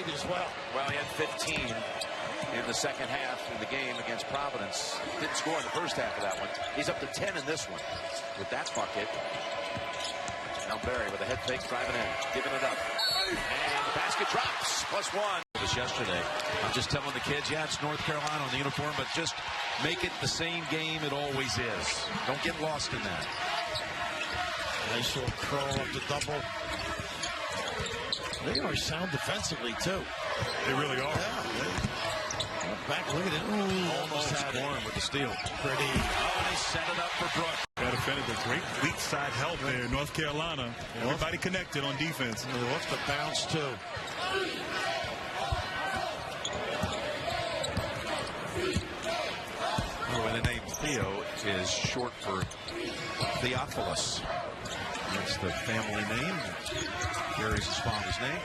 played as well. Well, he had 15 in the second half in the game against Providence. Didn't score in the first half of that one. He's up to 10 in this one with that bucket. Now Barry with a head fake driving in, giving it up. And the basket drops, +1. This yesterday. I'm just telling the kids, yeah, it's North Carolina on the uniform, but just make it the same game it always is. Don't get lost in that. Nice little curl of the double. They are sound defensively, too. They really are. Yeah. Back, look at it. Ooh, almost had it with the steal. Pretty. Oh, they set it up for Brooks. That defended the great weak side help there in North Carolina. Everybody connected on defense. What's the bounce, too? Well, the name Theo is short for Theophilus. That's the family name. Carries his father's name.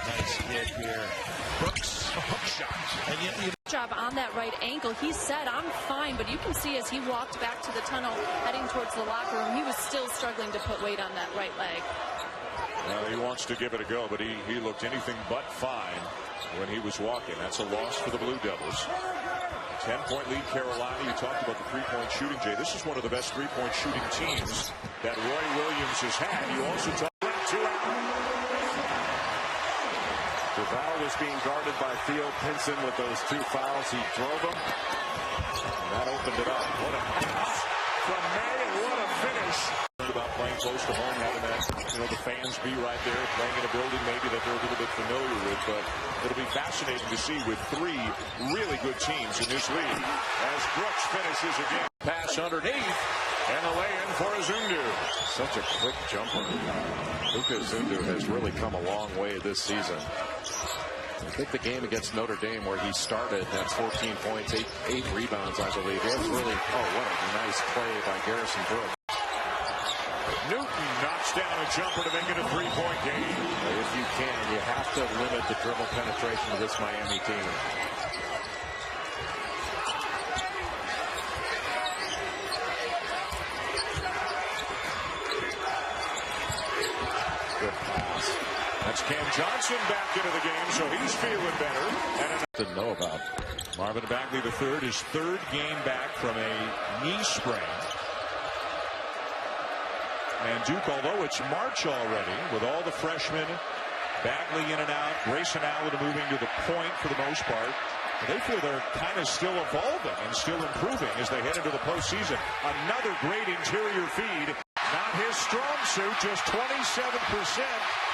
Nice hit here. Brooks, a hook shot. And yet, job on that right ankle. He said, I'm fine, but you can see as he walked back to the tunnel heading towards the locker room, he was still struggling to put weight on that right leg. Well, he wants to give it a go, but he looked anything but fine when he was walking. That's a loss for the Blue Devils. 10-point lead Carolina. You talked about the three-point shooting, Jay. This is one of the best three-point shooting teams that Roy Williams has had. You also talked about 2 out. Duval was being guarded by Theo Pinson with those 2 fouls. He drove them. And that opened it up. What a pass from May, and what a finish. About playing close to home, having that, the fans be right there, playing in a building maybe that they're a little bit familiar with, but it'll be fascinating to see with 3 really good teams in this league as Brooks finishes again. Pass underneath, and the lay-in for Azundu. Such a quick jumper. Luka Azundu has really come a long way this season. I think the game against Notre Dame where he started, that's 14 points, 8 rebounds, I believe. It was really, what a nice play by Garrison Brooks. Newton knocks down a jumper to make it a 3-point game. If you can, you have to limit the dribble penetration of this Miami team. Good pass. That's Cam Johnson back into the game, so he's feeling better. And to know about. Marvin Bagley III, his 3rd game back from a knee sprain. And Duke, although it's March already, with all the freshmen, Bagley in and out, Grayson Allen moving to the point for the most part, they feel they're kind of still evolving and still improving as they head into the postseason. Another great interior feed. Not his strong suit, just 27%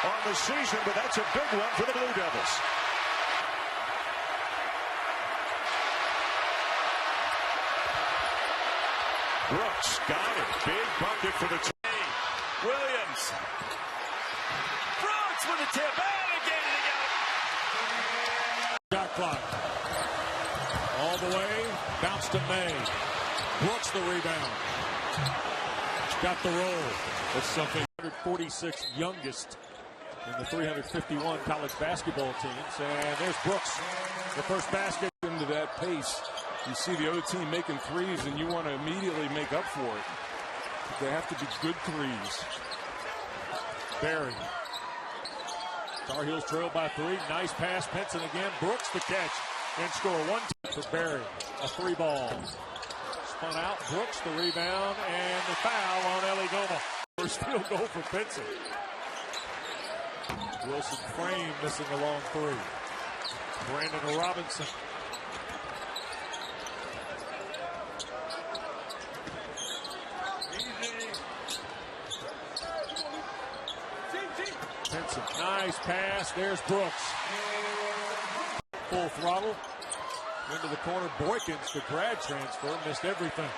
on the season, but that's a big one for the Blue Devils. Brooks got it. Big bucket for the team. Williams. Brooks with a tip. And again to go. Shot clock. All the way. Bounce to May. Brooks the rebound. Got the roll. That's something. 146th youngest in the 351 college basketball teams. And there's Brooks. The first basket into that pace. You see the other team making threes and you want to immediately make up for it. They have to be good threes. Barry. Tar Heels trail by 3. Nice pass. Pinson again. Brooks the catch. And score 1 for Barry. A 3-ball. Spun out. Brooks the rebound. And the foul on Ellie Goma. First field goal for Pinson. Wilson Frame missing a long 3. Brandon Robinson. Pinson, nice pass. There's Brooks. Full throttle. Into the corner. Boykins, the grad transfer, missed everything.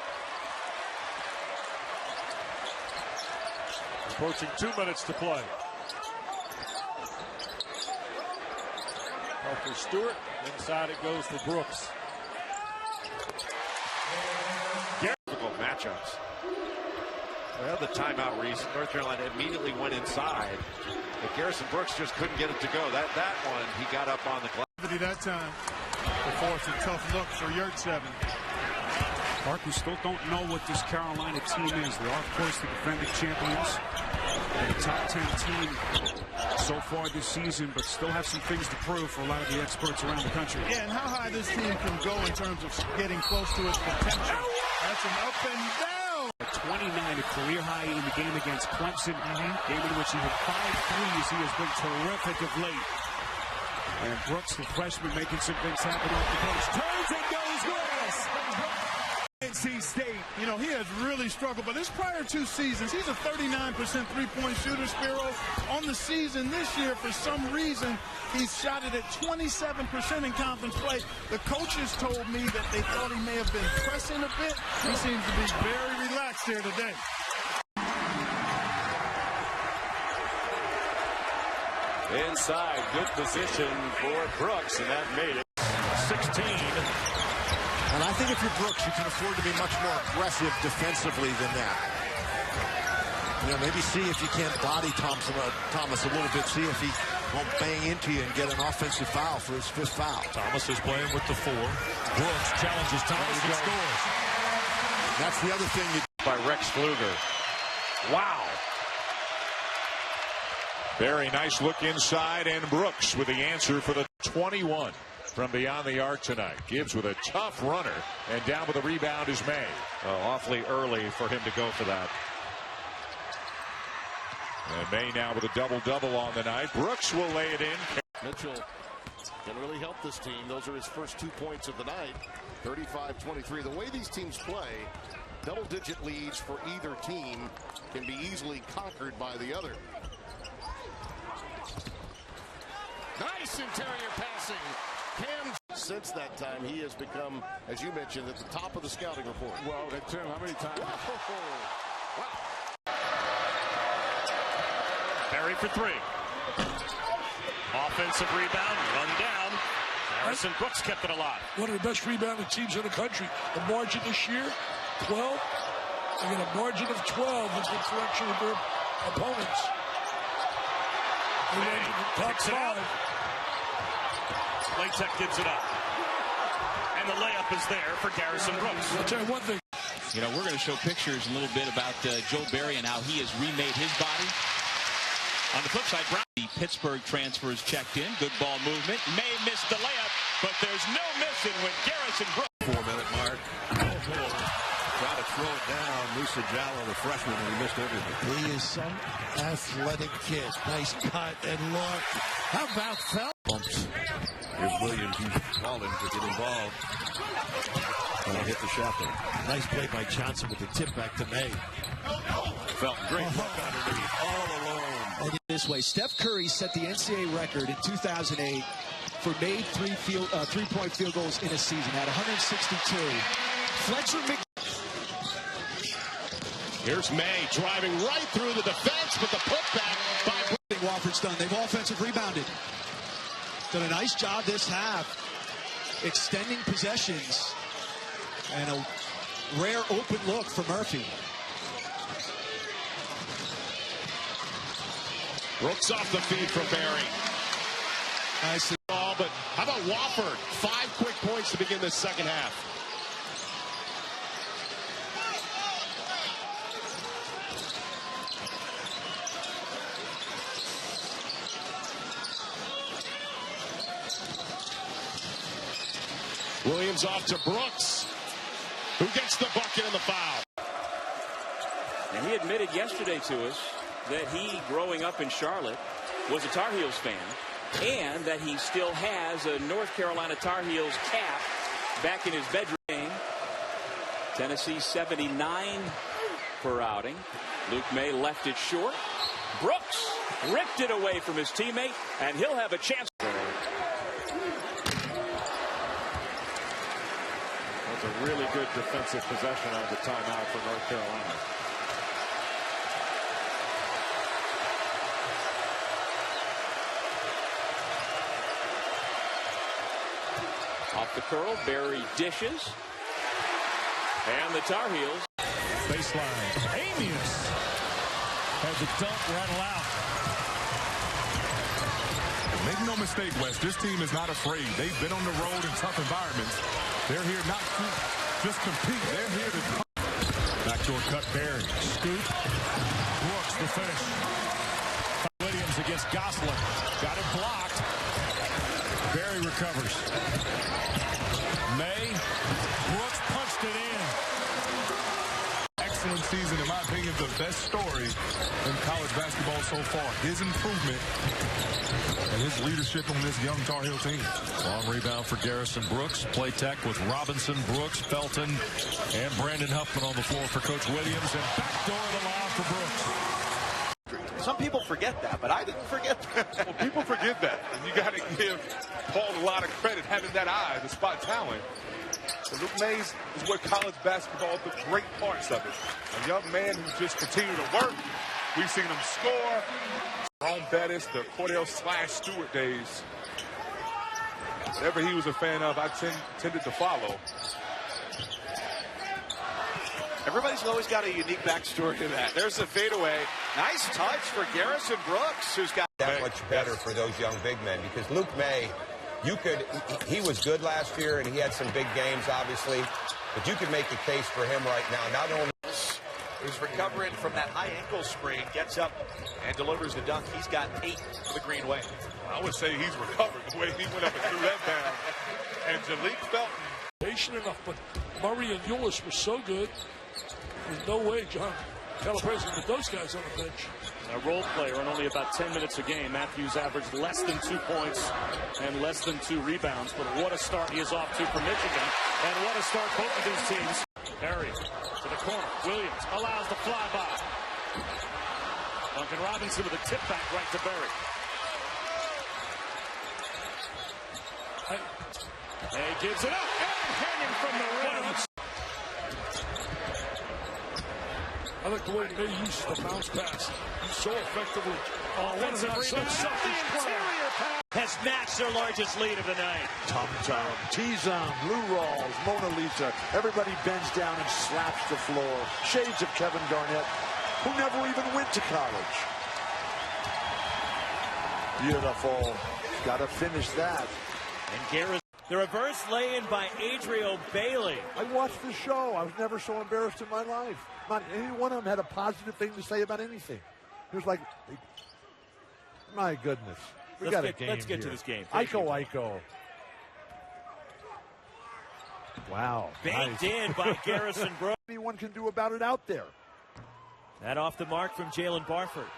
Approaching 2 minutes to play. Parker Stewart. Inside it goes for Brooks. Difficult matchups. Well, the timeout reason, North Carolina immediately went inside, but Garrison Brooks just couldn't get it to go. That one, he got up on the glass. That time to force a tough look for Yurtseven. Mark, we still don't know what this Carolina team is. They are, of course, the defending champions. The top 10 team so far this season, but still have some things to prove for a lot of the experts around the country. Yeah, and how high this team can go in terms of getting close to its potential. That's an up and down. 29, a career high in the game against Clemson. Game in which he hit 5 threes. He has been terrific of late. And Brooks, the freshman, making some things happen off the bench. Turns and goes with NC State, you know, he has really struggled, but his prior 2 seasons, he's a 39% three-point shooter, Spiro. On the season this year, for some reason, he's shot it at 27% in conference play. The coaches told me that they thought he may have been pressing a bit. He seems to be very relaxed here today. Inside, good position for Brooks, and that made it. 16. And I think if you're Brooks, you can afford to be much more aggressive defensively than that. You know, maybe see if you can't body Thomas a little bit. See if he won't bang into you and get an offensive foul for his 5th foul. Thomas is playing with the 4. Brooks challenges Thomas and scores. That's the other thing you by Rex Pfluger. Wow. Very nice look inside, and Brooks with the answer for the 21 from beyond the arc tonight. Gibbs with a tough runner, and down with the rebound is May. Awfully early for him to go for that. And May now with a double-double on the night. Brooks will lay it in. Mitchell can really help this team. Those are his first 2 points of the night. 35-23. The way these teams play, double-digit leads for either team can be easily conquered by the other. Nice interior passing. Since that time, he has become, as you mentioned, at the top of the scouting report. Well, Tim, how many times? Wow. Barry for 3. Offensive rebound, run down. Garrison Brooks kept it alive. One of the best rebounding teams in the country. The margin this year, 12. They get a margin of 12 in differential with their opponents. They range in the top 5. Latek gives it up. And the layup is there for Garrison Brooks. I'll tell you one thing. You know, we're going to show pictures in a little bit about Joe Barry and how he has remade his body. On the flip side, Brown. The Pittsburgh transfers checked in. Good ball movement. May miss the layup, but there's no missing with Garrison Brooks. 4-minute mark. Try to throw it down. Musa Jallo, the freshman, and he missed everything. He is some athletic kid. Nice cut and look. How about Phelps? Bumps. Here's Williams. He's calling to get involved. And hit the shot there. Nice play by Johnson with the tip back to May. Felt great look underneath. All alone. This way, Steph Curry set the NCAA record in 2008 for made three-point field goals in a season at 162. Fletcher Mc. Here's May driving right through the defense, but the putback by Wofford's done. They've offensive rebounded. Done a nice job this half, extending possessions, and a rare open look for Murphy. Brooks off the feed from Barry. Nicely. But how about Wofford? 5 quick points to begin this second half. Williams off to Brooks, who gets the bucket and the foul. And he admitted yesterday to us that he, growing up in Charlotte, was a Tar Heels fan, and that he still has a North Carolina Tar Heels cap back in his bedroom. Tennessee 79 per outing. Luke May left it short. Brooks ripped it away from his teammate, and he'll have a chance. That's a really good defensive possession out of the timeout for North Carolina. Off the curl, Barry dishes. And the Tar Heels. Baseline. Amius has a dunk rattle out. Make no mistake, Wes, this team is not afraid. They've been on the road in tough environments. They're here not to just compete. They're here to Backdoor cut, Barry. Scoop. Brooks, the finish. Williams against against Gosselin. Got it blocked. Barry recovers. May. Brooks punched it in. Excellent season, in my opinion, the best story in college basketball so far. His improvement and his leadership on this young Tar Heel team. Long rebound for Garrison Brooks. Play tech with Robinson, Brooks, Felton, and Brandon Huffman on the floor for Coach Williams. And backdoor the lob for Brooks. Some people forget that, but I didn't forget that. Well, people forget that. And you got to give Paul a lot of credit having that eye to spot talent. So Luke Mays is what college basketball, the great parts of it. A young man who just continued to work. We've seen him score. Jerome Bettis, the Cordell/Stewart days. Whatever he was a fan of, I tended to follow. Everybody's always got a unique backstory to that. There's the fadeaway. Nice touch for Garrison Brooks, who's got that much better for those young big men, because Luke May, he was good last year and he had some big games, obviously, but you could make a case for him right now. Not only who's recovering from that high ankle sprain, gets up and delivers the dunk. He's got 8 for the Green Wave. I would say he's recovered the way he went up and threw that down. And Jalik Felton. Patient enough, but Murray and Eulis were so good. There's no way John Calabrese can put those guys on the bench. A role player on only about 10 minutes a game. Matthews averaged less than 2 points and less than 2 rebounds. But what a start he is off to for Michigan. And what a start both of these teams. Barry to the corner. Williams allows the flyby. Duncan Robinson with a tip back right to Barry. He gives it up. And hanging from the rim. I like the way they use the bounce pass. He's so effectively. Oh, what is has matched their largest lead of the night. Tom, T-Zone, Lou Rawls, Mona Lisa. Everybody bends down and slaps the floor. Shades of Kevin Garnett, who never even went to college. Beautiful. Got to finish that. And Garrison. The reverse lay-in by Adrio Bailey. I watched the show. I was never so embarrassed in my life. Not any one of them had a positive thing to say about anything. It was like, my goodness. Let's get to this game. Iko. Wow. Baked in by Garrison Brooks. Anyone can do about it out there. That off the mark from Jalen Barford.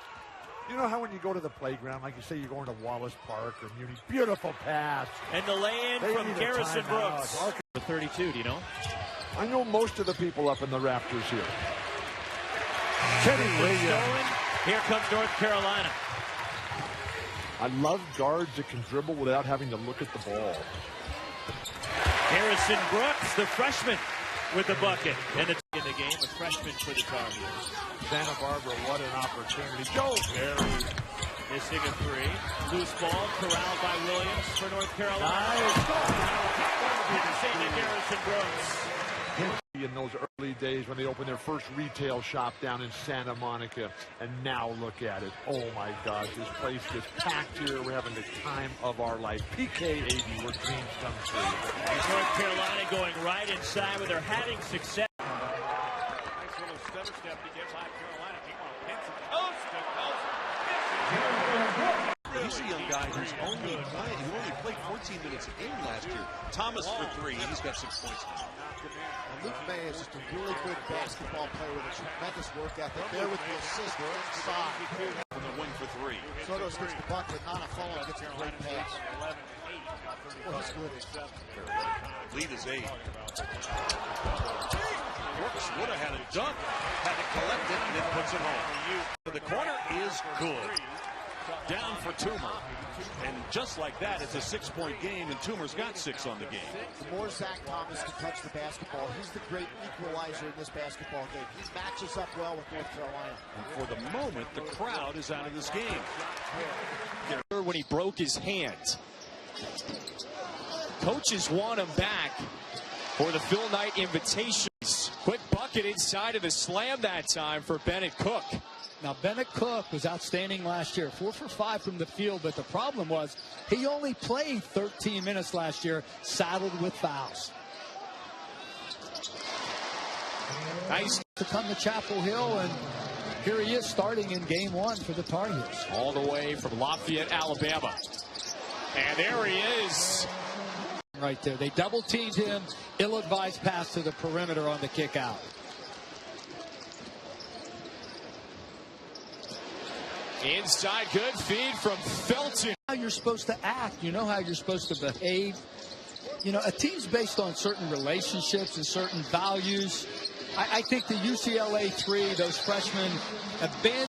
You know how when you go to the playground, like you say you're going to Wallace Park or Muni, beautiful pass. And the lay-in from Garrison Brooks. For 32, do you know? I know most of the people up in the rafters here. Kenny Williams. Here comes North Carolina. I love guards that can dribble without having to look at the ball. Garrison Brooks, the freshman, with the bucket. And in the game, a freshman for the Tar Heels. Santa Barbara, what an opportunity. Joe Barry. Missing a 3. Loose ball corralled by Williams for North Carolina. Nice. Garrison Brooks. In those early days when they opened their first retail shop down in Santa Monica, and now look at it. Oh my gosh, this place is packed here. We're having the time of our life. PK80, where dreams come true. North Carolina going right inside where they're having success. Nice little stutter step against High Carolina. Meanwhile, Pinson coast to coast. He's a young guy who only played 14 minutes a game last year. Thomas for 3, and he's got 6 points now. And Luke May is just a really good basketball player with a tremendous work ethic. There with the assist inside. From the wing for 3. Sotos gets the bucket. Nana Follow gets a great pass. Well, he's good. Lead is 8. Brooks would have had a dunk, had to collect it, and then puts it home. The corner is good. Down for Toomer. And just like that, it's a 6-point game, and Toomer's got 6 on the game. The more Zach Thomas can touch the basketball, he's the great equalizer in this basketball game. He matches up well with North Carolina. And for the moment, the crowd is out of this game. When he broke his hand. Coaches want him back for the Phil Knight Invitations. Quick bucket inside of the slam that time for Bennett Cook. Now, Bennett Cook was outstanding last year, 4 for 5 from the field, but the problem was he only played 13 minutes last year, saddled with fouls. Nice to come to Chapel Hill, and Here he is starting in game 1 for the Tar Heels. All the way from Lafayette, Alabama. And there he is. Right there. They double teamed him. Ill-advised pass to the perimeter on the kick out. Inside, good feed from Felton. How you're supposed to act. You know how you're supposed to behave. You know, a team's based on certain relationships and certain values. I think the UCLA 3, those freshmen, abandoned